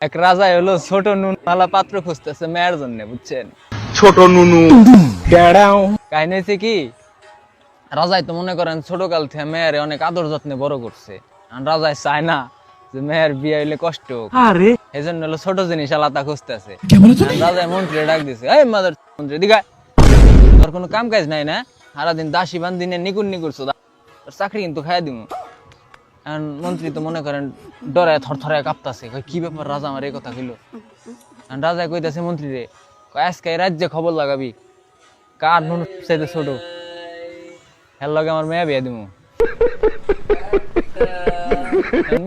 এক রাজা হলো ছোট নুন মালা পাত্র খুঁজতেছে মেয়ের জন্য, বুঝছেন? ছোট নুনু কাহিনী হয়েছে কি, রাজাই তো মনে করেন ছোট কাল থেকে মেয়ের অনেক আদর যত্নে বড় করছে। আর রাজাই চায় না যে মেয়ের বিয়ে হইলে কষ্ট হোক, এই জন্য হলো ছোট জিনিস আলাদা খুঁজতেছে। রাজাই মন্ত্রী ডাক দিছে, এই মাদার মন্ত্রী দিঘা, তোর কোনো কাম কাজ নাই না? সারাদিন দাসী বান্দিনে নিকুন নিকুরছো, তোর চাকরি কিন্তু খাইয়া দিব। এখন মন্ত্রী তো মনে করেন ডরে থরথরায় কাঁপতাছে, কি ব্যাপার রাজা আমার এই কথা কইলো। রাজা কইতাছে মন্ত্রী রে, আজকে এই রাজ্যে খবর লাগাবি কার নুন চাইতে ছোট, এর লগে আমার মেয়ে বিয়ে দিব।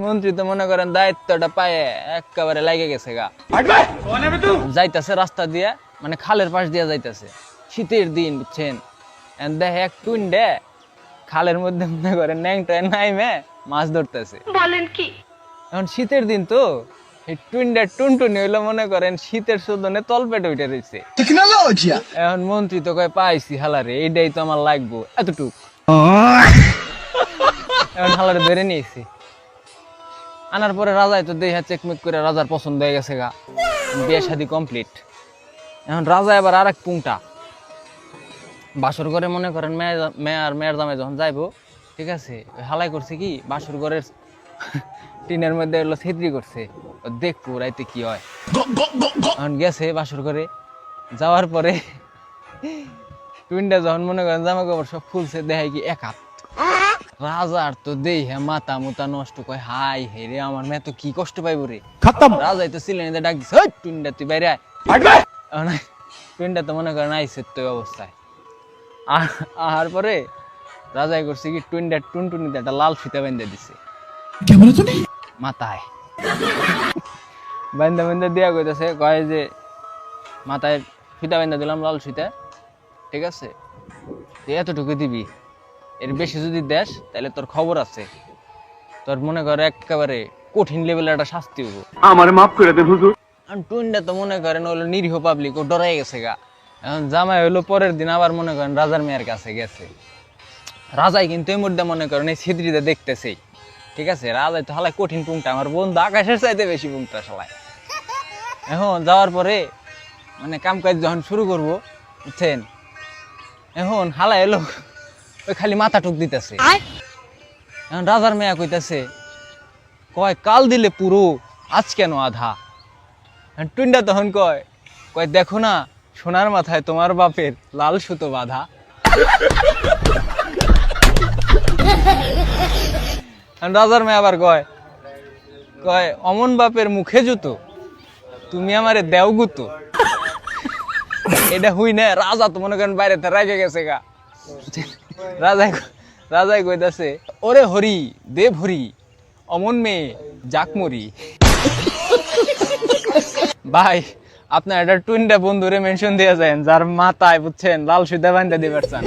মন্ত্রী তো মনে করেন দায়িত্বটা পায়ে একেবারে লাগে গেছে গা। যাইতাছে রাস্তা দিয়ে, মানে খালের পাশ দিয়ে যাইতাছে, শীতের দিন, বুঝছেন? দেখে এক টুন্ডে খালের মধ্যে মনে করেন ন্যাংটায় নাইমে মাছ ধরতেছে। বলেন কি? এখন শীতের দিন তো, এই টুন্ডা টুনটুনি হইলো মনে করেন শীতের শোধনে তলপেটে উঠে রয়েছে। এখন মন্ত্রী তো কয় পাইছি হালারে, এইটাই তো আমার লাগবো এতটুক। এখন হালারে ধরে নিয়েছি, আনার পরে রাজাই তো দেহা চেকমেক করে রাজার পছন্দ হয়ে গেছে গা, বিয়ে শাদী কমপ্লিট। এখন রাজা এবার আর এক পুংটা বাসর ঘরে মনে করেন মেয়ের জামাই যখন যাইবো, ঠিক আছে, হালাই করছে কি বাসর ঘরের টিনের মধ্যে এগুলো ছেত্রি করছে, দেখবো রাইতে কি হয়। এখন গেছে বাসর ঘরে, যাওয়ার পরে টুইনটা যখন মনে করেন জামা কাপড় সব খুলছে, দেখায় কি এক হাত। রাজার তো দেই হ্যাঁ মাথা মুতা নষ্ট, কয় হাই হে রে, আমার মেয়ে তো কি কষ্ট পাইবো রে। রাজাই তো ছিলেন ডাক দিছে, টুইনটা তুই বাইরে আয়। টুইনটা তো মনে করেন আইসে তো অবস্থায়। আর পরে রাজাই করছে কি টুনটুনিতে একটা লাল ফিতা বেঁধে দিছে মাথায়, বেঁধে দিয়া কইতেছে, কয় যে মাথায় ফিতা বেঁধে দিলাম লাল ফিতা, ঠিক আছে, এতটুকু দিবি, এর বেশি যদি দেশ তাহলে তোর খবর আছে, তোর মনে করে একেবারে কঠিন লেভেলের একটা শাস্তি হবো। আমার মাফ করে দেন হুজুর। টুনটা তো মনে করেন হলো নিরীহ পাবলিক, ও ডরাই গেছে গা। এখন জামাই হইলো পরের দিন আবার মনে করেন রাজার মেয়ের কাছে গেছে। রাজাই কিন্তু এই মুহূর্তে মনে করেন এই ছিদ্রিতে দেখতেছেই, ঠিক আছে, রাজাই তো হালাই কঠিন পুংটা, আমার বন্ধু আকাশের চাইতে বেশি পুংটা শালায়। এখন যাওয়ার পরে মানে কাম কাজ যখন শুরু করবো, বুঝছেন, এখন হালাই এলো ওই খালি মাথা টুক দিতেছে। এখন রাজার মেয়া কইতাছে, কয় কাল দিলে পুরো, আজ কেন আধা? টুন্ডা তখন কয় দেখো না, সোনার মাথায় তোমার বাপের লাল সুতো বাঁধা। রাজার মেয়ে আবার কয় অমন বাপের মুখে জুতো, তুমি আমারে দেও গুতো। এটা হুই না, রাজা তো মনে করেন বাইরে রাগে গেছে গা। রাজাই কইতাছে, ওরে হরি দেব হরি, অমন মেয়ে যাক মরি। ভাই আপনার একটা টুইনটা বন্ধুরে মেনশন দিয়ে যায়, যার মাথায়, বুঝছেন, লাল সুতা বাঁধা দিবার চান।